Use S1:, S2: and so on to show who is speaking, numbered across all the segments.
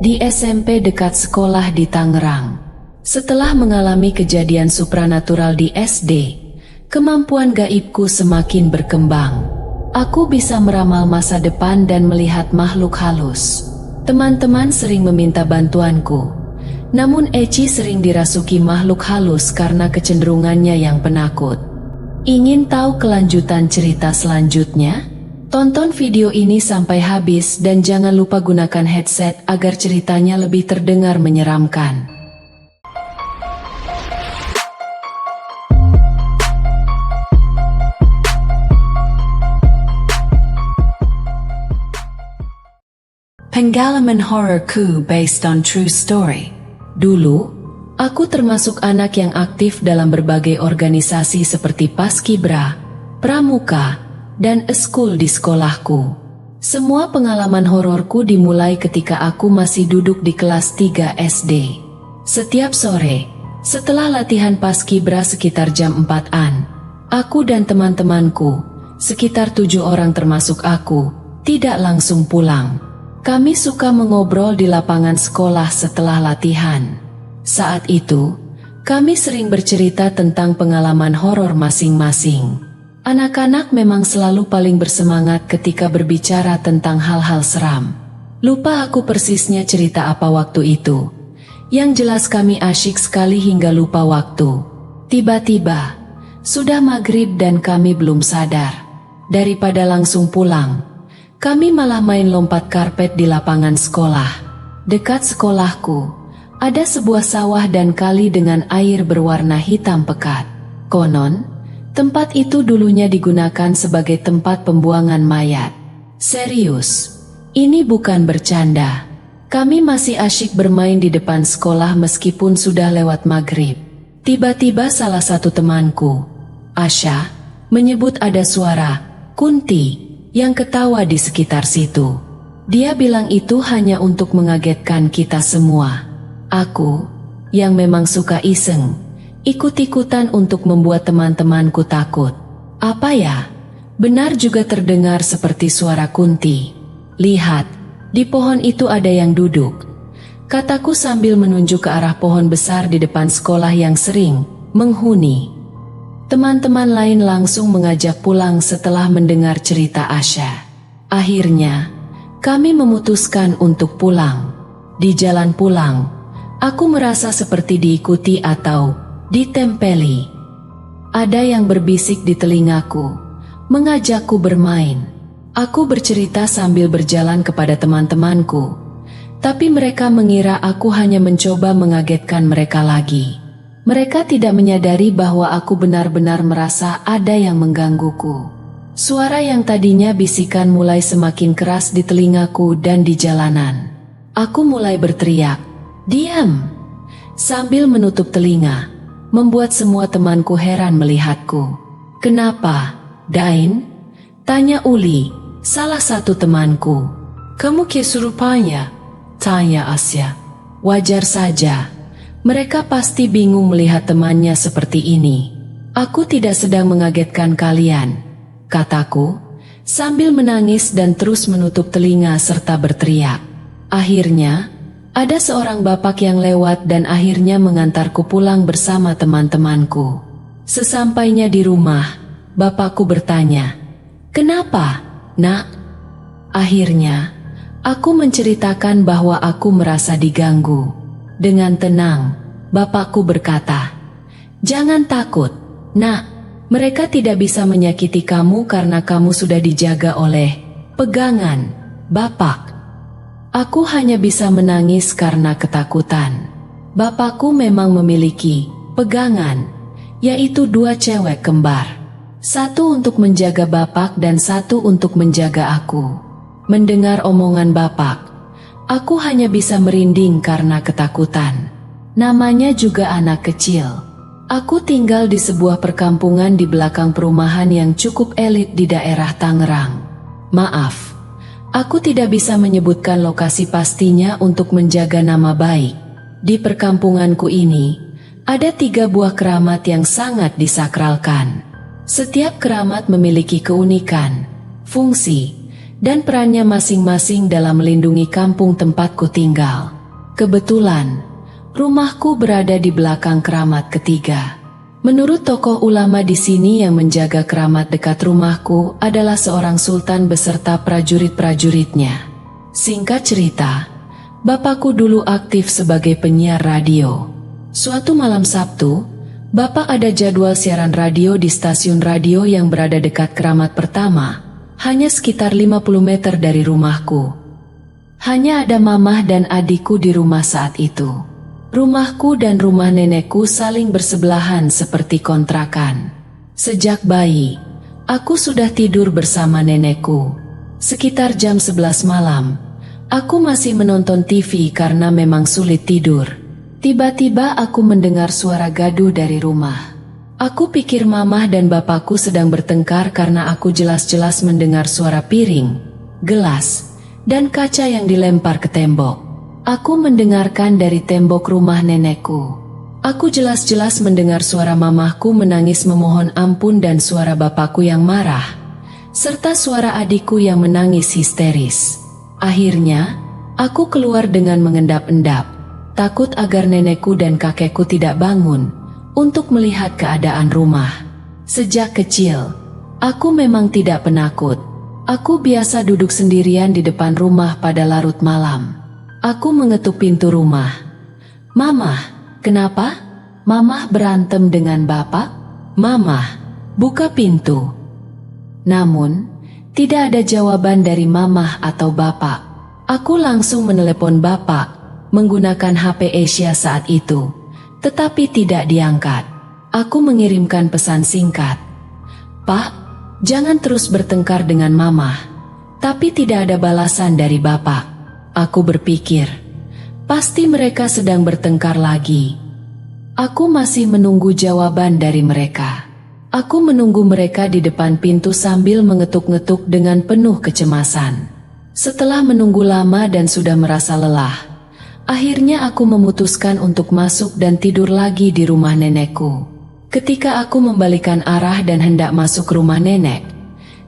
S1: di SMP dekat sekolah di Tangerang. Setelah mengalami kejadian supranatural di SD, kemampuan gaibku semakin berkembang. Aku bisa meramal masa depan dan melihat makhluk halus. Teman-teman sering meminta bantuanku, namun Eci sering dirasuki makhluk halus karena kecenderungannya yang penakut. Ingin tahu kelanjutan cerita selanjutnya? Tonton video ini sampai habis dan jangan lupa gunakan headset agar ceritanya lebih terdengar menyeramkan. Pengalaman hororku based on true story. Dulu, aku termasuk anak yang aktif dalam berbagai organisasi seperti Paskibra, Pramuka, dan eskul di sekolahku. Semua pengalaman hororku dimulai ketika aku masih duduk di kelas 3 SD. Setiap sore, setelah latihan Paskibra sekitar jam 4-an, aku dan teman-temanku, sekitar 7 orang termasuk aku, tidak langsung pulang. Kami suka mengobrol di lapangan sekolah setelah latihan. Saat itu, kami sering bercerita tentang pengalaman horor masing-masing. Anak-anak memang selalu paling bersemangat ketika berbicara tentang hal-hal seram. Lupa aku persisnya cerita apa waktu itu. Yang jelas kami asyik sekali hingga lupa waktu. Tiba-tiba, sudah maghrib dan kami belum sadar. Daripada langsung pulang, kami malah main lompat karpet di lapangan sekolah. Dekat sekolahku, ada sebuah sawah dan kali dengan air berwarna hitam pekat. Konon, tempat itu dulunya digunakan sebagai tempat pembuangan mayat. Serius, ini bukan bercanda. Kami masih asyik bermain di depan sekolah meskipun sudah lewat maghrib. Tiba-tiba salah satu temanku, Asya, menyebut ada suara Kunti yang ketawa di sekitar situ. Dia bilang itu hanya untuk mengagetkan kita semua. Aku, yang memang suka iseng, ikut-ikutan untuk membuat teman-temanku takut. Apa ya? Benar juga terdengar seperti suara Kunti. Lihat, di pohon itu ada yang duduk, kataku sambil menunjuk ke arah pohon besar di depan sekolah yang sering menghuni. Teman-teman lain langsung mengajak pulang setelah mendengar cerita Asya. Akhirnya, kami memutuskan untuk pulang. Di jalan pulang, aku merasa seperti diikuti atau ditempeli. Ada yang berbisik di telingaku, mengajakku bermain. Aku bercerita sambil berjalan kepada teman-temanku, tapi mereka mengira aku hanya mencoba mengagetkan mereka lagi. Mereka tidak menyadari bahwa aku benar-benar merasa ada yang menggangguku. Suara yang tadinya bisikan mulai semakin keras di telingaku dan di jalanan. Aku mulai berteriak, "Diam!" sambil menutup telinga, membuat semua temanku heran melihatku. "Kenapa, Dain?" tanya Uli, salah satu temanku. "Kamu kesurupanya?" tanya Asya. Wajar saja. Mereka pasti bingung melihat temannya seperti ini. "Aku tidak sedang mengagetkan kalian," kataku, sambil menangis dan terus menutup telinga serta berteriak. Akhirnya, ada seorang bapak yang lewat dan akhirnya mengantarku pulang bersama teman-temanku. Sesampainya di rumah, bapakku bertanya, "Kenapa, Nak?" Akhirnya, aku menceritakan bahwa aku merasa diganggu. Dengan tenang, bapakku berkata, "Jangan takut, Nak. Mereka tidak bisa menyakiti kamu karena kamu sudah dijaga oleh pegangan, Bapak." Aku hanya bisa menangis karena ketakutan. Bapakku memang memiliki pegangan, yaitu 2 cewek kembar. 1 untuk menjaga Bapak dan 1 untuk menjaga aku. Mendengar omongan Bapak, aku hanya bisa merinding karena ketakutan. Namanya juga anak kecil. Aku tinggal di sebuah perkampungan di belakang perumahan yang cukup elit di daerah Tangerang. Maaf, aku tidak bisa menyebutkan lokasi pastinya untuk menjaga nama baik. Di perkampunganku ini, ada 3 buah keramat yang sangat disakralkan. Setiap keramat memiliki keunikan, fungsi, dan perannya masing-masing dalam melindungi kampung tempatku tinggal. Kebetulan, rumahku berada di belakang keramat ketiga. Menurut tokoh ulama di sini, yang menjaga keramat dekat rumahku adalah seorang sultan beserta prajurit-prajuritnya. Singkat cerita, bapakku dulu aktif sebagai penyiar radio. Suatu malam Sabtu, bapak ada jadwal siaran radio di stasiun radio yang berada dekat keramat pertama, hanya sekitar 50 meter dari rumahku. Hanya ada mamah dan adikku di rumah saat itu. Rumahku dan rumah nenekku saling bersebelahan seperti kontrakan. Sejak bayi, aku sudah tidur bersama nenekku. Sekitar jam 11 malam, aku masih menonton TV karena memang sulit tidur. Tiba-tiba aku mendengar suara gaduh dari rumah. Aku pikir mamah dan bapakku sedang bertengkar karena aku jelas-jelas mendengar suara piring, gelas, dan kaca yang dilempar ke tembok. Aku mendengarkan dari tembok rumah nenekku. Aku jelas-jelas mendengar suara mamahku menangis memohon ampun dan suara bapakku yang marah, serta suara adikku yang menangis histeris. Akhirnya, aku keluar dengan mengendap-endap, takut agar nenekku dan kakekku tidak bangun untuk melihat keadaan rumah. Sejak kecil, aku memang tidak penakut. Aku biasa duduk sendirian di depan rumah pada larut malam. Aku mengetuk pintu rumah. "Mamah, kenapa? Mamah berantem dengan bapak?" "Mamah, buka pintu." Namun, tidak ada jawaban dari mamah atau bapak. Aku langsung menelepon bapak menggunakan HP Asia saat itu, tetapi tidak diangkat. Aku mengirimkan pesan singkat, "Pak, jangan terus bertengkar dengan mamah." Tapi tidak ada balasan dari bapak. Aku berpikir, pasti mereka sedang bertengkar lagi. Aku masih menunggu jawaban dari mereka. Aku menunggu mereka di depan pintu sambil mengetuk-ngetuk dengan penuh kecemasan. Setelah menunggu lama dan sudah merasa lelah, akhirnya aku memutuskan untuk masuk dan tidur lagi di rumah nenekku. Ketika aku membalikan arah dan hendak masuk rumah nenek,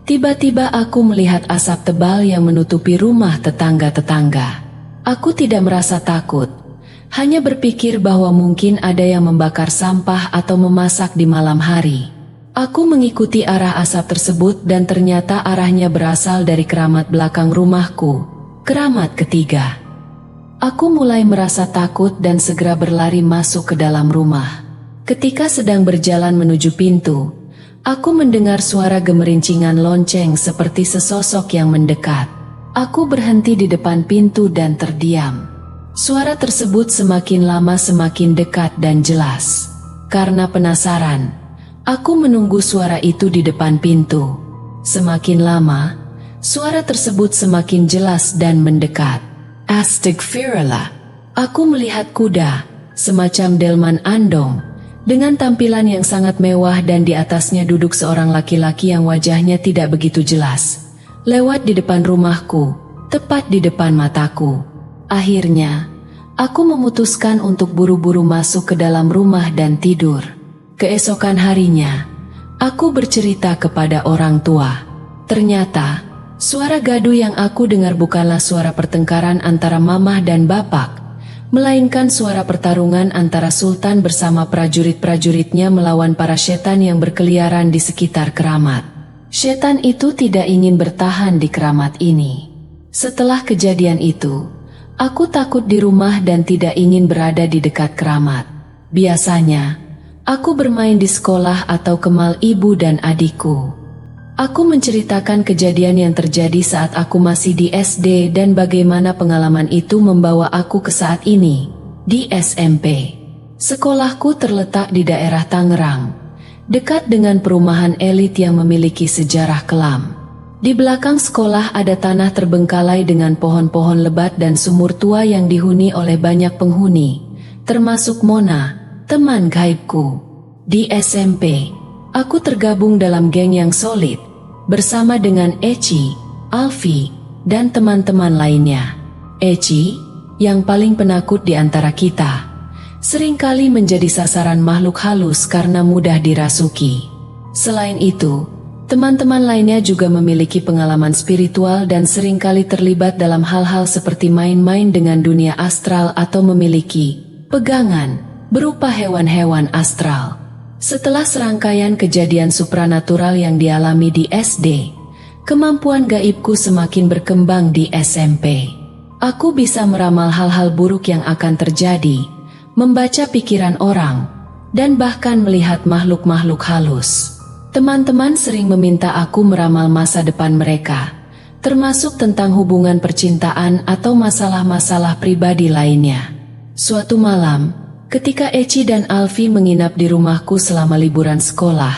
S1: tiba-tiba aku melihat asap tebal yang menutupi rumah tetangga-tetangga. Aku tidak merasa takut, hanya berpikir bahwa mungkin ada yang membakar sampah atau memasak di malam hari. Aku mengikuti arah asap tersebut dan ternyata arahnya berasal dari keramat belakang rumahku, keramat ketiga. Aku mulai merasa takut dan segera berlari masuk ke dalam rumah. Ketika sedang berjalan menuju pintu, aku mendengar suara gemerincingan lonceng seperti sesosok yang mendekat. Aku berhenti di depan pintu dan terdiam. Suara tersebut semakin lama semakin dekat dan jelas. Karena penasaran, aku menunggu suara itu di depan pintu. Semakin lama, suara tersebut semakin jelas dan mendekat. Astagfirullah. Aku melihat kuda, semacam delman andong, dengan tampilan yang sangat mewah dan di atasnya duduk seorang laki-laki yang wajahnya tidak begitu jelas, lewat di depan rumahku, tepat di depan mataku. Akhirnya, aku memutuskan untuk buru-buru masuk ke dalam rumah dan tidur. Keesokan harinya, aku bercerita kepada orang tua. Ternyata, suara gaduh yang aku dengar bukanlah suara pertengkaran antara mamah dan bapak, melainkan suara pertarungan antara sultan bersama prajurit-prajuritnya melawan para setan yang berkeliaran di sekitar keramat. Setan itu tidak ingin bertahan di keramat ini. Setelah kejadian itu, aku takut di rumah dan tidak ingin berada di dekat keramat. Biasanya, aku bermain di sekolah atau ke mal ibu dan adikku. Aku menceritakan kejadian yang terjadi saat aku masih di SD dan bagaimana pengalaman itu membawa aku ke saat ini, di SMP. Sekolahku terletak di daerah Tangerang, dekat dengan perumahan elit yang memiliki sejarah kelam. Di belakang sekolah ada tanah terbengkalai dengan pohon-pohon lebat dan sumur tua yang dihuni oleh banyak penghuni, termasuk Mona, teman gaibku. Di SMP, aku tergabung dalam geng yang solid, bersama dengan Eci, Alfi, dan teman-teman lainnya. Eci, yang paling penakut di antara kita, seringkali menjadi sasaran makhluk halus karena mudah dirasuki. Selain itu, Teman-teman lainnya juga memiliki pengalaman spiritual dan seringkali terlibat dalam hal-hal seperti main-main dengan dunia astral atau memiliki pegangan berupa hewan-hewan astral. Setelah serangkaian kejadian supranatural yang dialami di SD, kemampuan gaibku semakin berkembang di SMP. Aku bisa meramal hal-hal buruk yang akan terjadi, membaca pikiran orang, dan bahkan melihat makhluk-makhluk halus. Teman-teman sering meminta aku meramal masa depan mereka, termasuk tentang hubungan percintaan atau masalah-masalah pribadi lainnya. Suatu malam, ketika Eci dan Alfi menginap di rumahku selama liburan sekolah,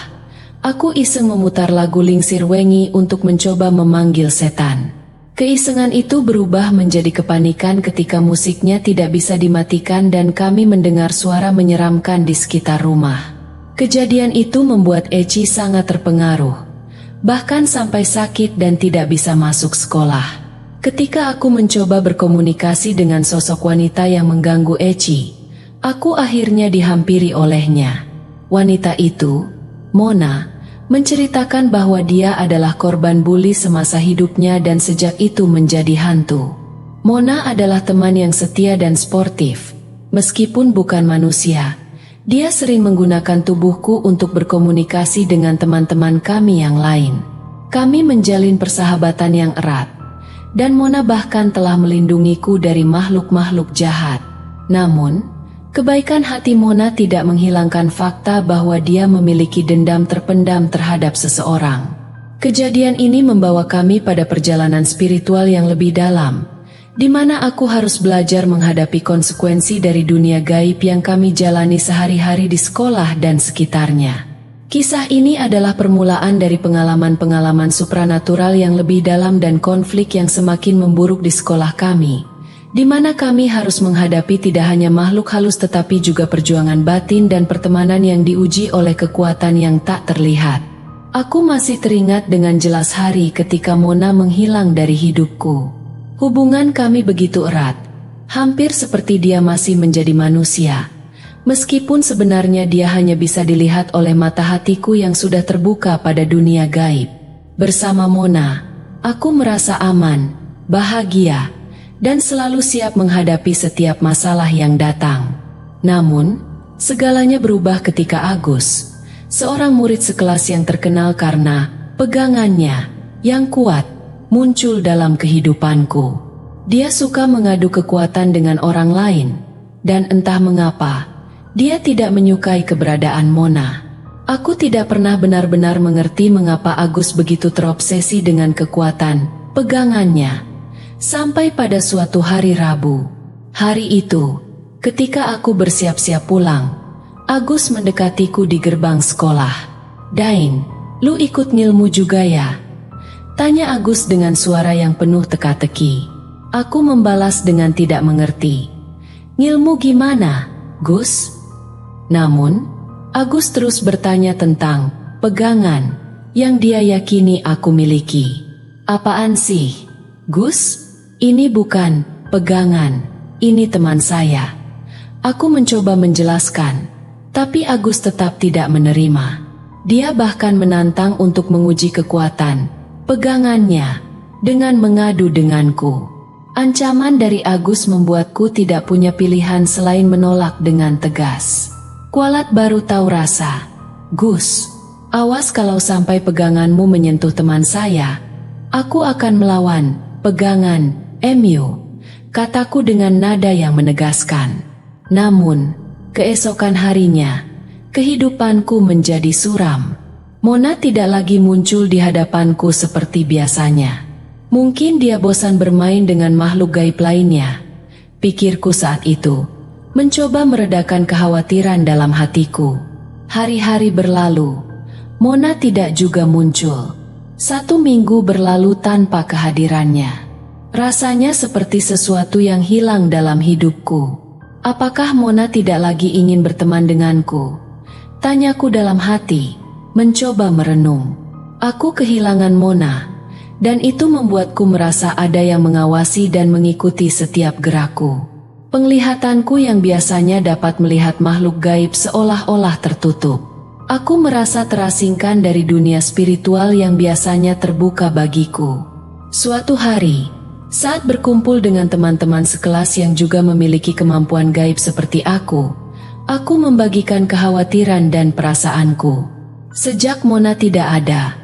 S1: aku iseng memutar lagu Lingsir Wengi untuk mencoba memanggil setan. Keisengan itu berubah menjadi kepanikan ketika musiknya tidak bisa dimatikan dan kami mendengar suara menyeramkan di sekitar rumah. Kejadian itu membuat Eci sangat terpengaruh, bahkan sampai sakit dan tidak bisa masuk sekolah. Ketika aku mencoba berkomunikasi dengan sosok wanita yang mengganggu Eci, aku akhirnya dihampiri olehnya. Wanita itu, Mona, menceritakan bahwa dia adalah korban bully semasa hidupnya dan sejak itu menjadi hantu. Mona adalah teman yang setia dan sportif, meskipun bukan manusia. Dia sering menggunakan tubuhku untuk berkomunikasi dengan teman-teman kami yang lain. Kami menjalin persahabatan yang erat, dan Mona bahkan telah melindungiku dari makhluk-makhluk jahat. Namun, kebaikan hati Mona tidak menghilangkan fakta bahwa dia memiliki dendam terpendam terhadap seseorang. Kejadian ini membawa kami pada perjalanan spiritual yang lebih dalam, di mana aku harus belajar menghadapi konsekuensi dari dunia gaib yang kami jalani sehari-hari di sekolah dan sekitarnya. Kisah ini adalah permulaan dari pengalaman-pengalaman supranatural yang lebih dalam dan konflik yang semakin memburuk di sekolah kami, di mana kami harus menghadapi tidak hanya makhluk halus tetapi juga perjuangan batin dan pertemanan yang diuji oleh kekuatan yang tak terlihat. Aku masih teringat dengan jelas hari ketika Mona menghilang dari hidupku. Hubungan kami begitu erat, hampir seperti dia masih menjadi manusia, meskipun sebenarnya dia hanya bisa dilihat oleh mata hatiku yang sudah terbuka pada dunia gaib. Bersama Mona, aku merasa aman, bahagia, dan selalu siap menghadapi setiap masalah yang datang. Namun, segalanya berubah ketika Agus, seorang murid sekelas yang terkenal karena pegangannya yang kuat, muncul dalam kehidupanku. Dia suka mengadu kekuatan dengan orang lain, dan entah mengapa, dia tidak menyukai keberadaan Mona. Aku tidak pernah benar-benar mengerti mengapa Agus begitu terobsesi dengan kekuatan pegangannya. Sampai pada suatu hari Rabu. Hari itu, ketika aku bersiap-siap pulang, Agus mendekatiku di gerbang sekolah. "Dain, lu ikut ngilmu juga ya?" tanya Agus dengan suara yang penuh teka-teki. Aku membalas dengan tidak mengerti. "Ngilmu gimana, Gus?" Namun, Agus terus bertanya tentang pegangan yang dia yakini aku miliki. "Apaan sih, Gus? Ini bukan pegangan, ini teman saya." Aku mencoba menjelaskan, tapi Agus tetap tidak menerima. Dia bahkan menantang untuk menguji kekuatan pegangannya dengan mengadu denganku. Ancaman dari Agus membuatku tidak punya pilihan selain menolak dengan tegas. "Kualat baru tahu rasa. Gus, awas kalau sampai peganganmu menyentuh teman saya. Aku akan melawan pegangan MU," kataku dengan nada yang menegaskan. Namun, keesokan harinya, kehidupanku menjadi suram. Mona tidak lagi muncul di hadapanku seperti biasanya. Mungkin dia bosan bermain dengan makhluk gaib lainnya. Pikirku saat itu, mencoba meredakan kekhawatiran dalam hatiku. Hari-hari berlalu, Mona tidak juga muncul. 1 minggu berlalu tanpa kehadirannya. Rasanya seperti sesuatu yang hilang dalam hidupku. Apakah Mona tidak lagi ingin berteman denganku? Tanyaku dalam hati. Mencoba merenung. Aku kehilangan Mona, dan itu membuatku merasa ada yang mengawasi dan mengikuti setiap gerakku. Penglihatanku yang biasanya dapat melihat makhluk gaib seolah-olah tertutup. Aku merasa terasingkan dari dunia spiritual yang biasanya terbuka bagiku. Suatu hari, saat berkumpul dengan teman-teman sekelas yang juga memiliki kemampuan gaib seperti aku membagikan kekhawatiran dan perasaanku. Sejak Mona tidak ada,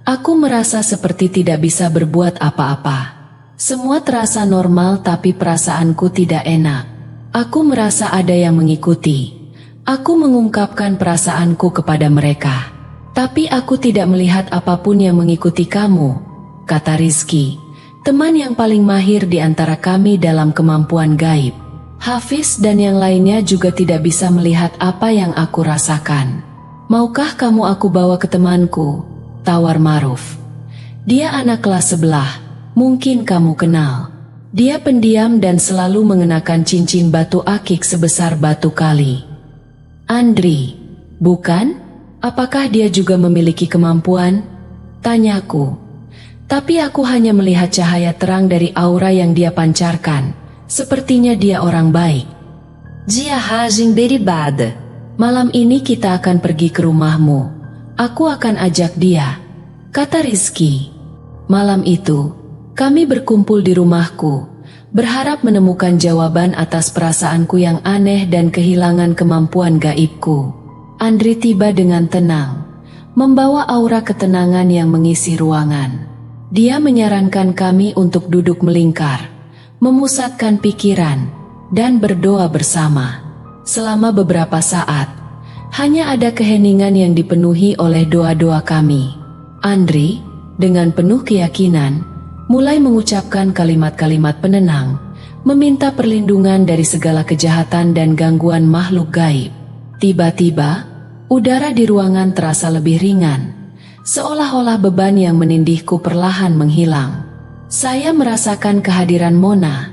S1: aku merasa seperti tidak bisa berbuat apa-apa. Semua terasa normal tapi perasaanku tidak enak. Aku merasa ada yang mengikuti. Aku mengungkapkan perasaanku kepada mereka. Tapi aku tidak melihat apapun yang mengikuti kamu, kata Rizky, teman yang paling mahir di antara kami dalam kemampuan gaib. Hafiz dan yang lainnya juga tidak bisa melihat apa yang aku rasakan. Maukah kamu aku bawa ke temanku? Tawar Maruf. Dia anak kelas sebelah. Mungkin kamu kenal. Dia pendiam dan selalu mengenakan cincin batu akik sebesar batu kali. Andri, bukan? Apakah dia juga memiliki kemampuan? Tanyaku. Tapi aku hanya melihat cahaya terang dari aura yang dia pancarkan. Sepertinya dia orang baik. Jia Hajing Beribad. Malam ini kita akan pergi ke rumahmu. Aku akan ajak dia, kata Rizky. Malam itu, kami berkumpul di rumahku, berharap menemukan jawaban atas perasaanku yang aneh dan kehilangan kemampuan gaibku. Andri tiba dengan tenang, membawa aura ketenangan yang mengisi ruangan. Dia menyarankan kami untuk duduk melingkar, memusatkan pikiran, dan berdoa bersama. Selama beberapa saat, hanya ada keheningan yang dipenuhi oleh doa-doa kami. Andri, dengan penuh keyakinan, mulai mengucapkan kalimat-kalimat penenang, meminta perlindungan dari segala kejahatan dan gangguan makhluk gaib. Tiba-tiba, udara di ruangan terasa lebih ringan, seolah-olah beban yang menindihku perlahan menghilang. Saya merasakan kehadiran Mona,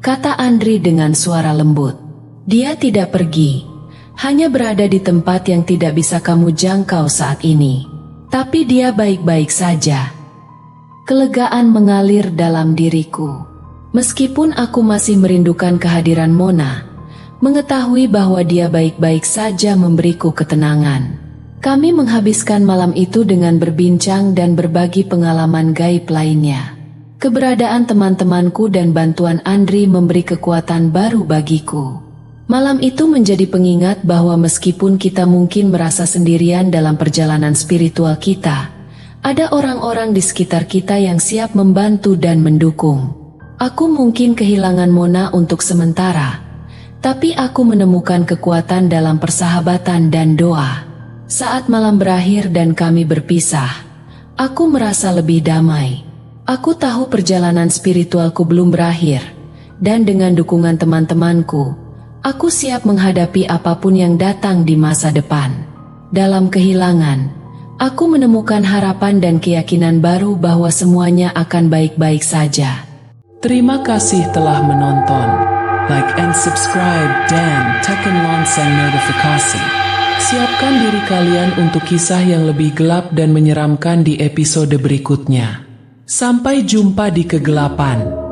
S1: kata Andri dengan suara lembut. Dia tidak pergi, hanya berada di tempat yang tidak bisa kamu jangkau saat ini. Tapi dia baik-baik saja. Kelegaan mengalir dalam diriku. Meskipun aku masih merindukan kehadiran Mona, mengetahui bahwa dia baik-baik saja memberiku ketenangan. Kami menghabiskan malam itu dengan berbincang dan berbagi pengalaman gaib lainnya. Keberadaan teman-temanku dan bantuan Andri memberi kekuatan baru bagiku. Malam itu menjadi pengingat bahwa meskipun kita mungkin merasa sendirian dalam perjalanan spiritual kita, ada orang-orang di sekitar kita yang siap membantu dan mendukung. Aku mungkin kehilangan Mona untuk sementara, tapi aku menemukan kekuatan dalam persahabatan dan doa. Saat malam berakhir dan kami berpisah, aku merasa lebih damai. Aku tahu perjalanan spiritualku belum berakhir, dan dengan dukungan teman-temanku, aku siap menghadapi apapun yang datang di masa depan. Dalam kehilangan, aku menemukan harapan dan keyakinan baru bahwa semuanya akan baik-baik saja.
S2: Terima kasih telah menonton. Like and subscribe dan tekan lonceng notifikasi. Siapkan diri kalian untuk kisah yang lebih gelap dan menyeramkan di episode berikutnya. Sampai jumpa di kegelapan.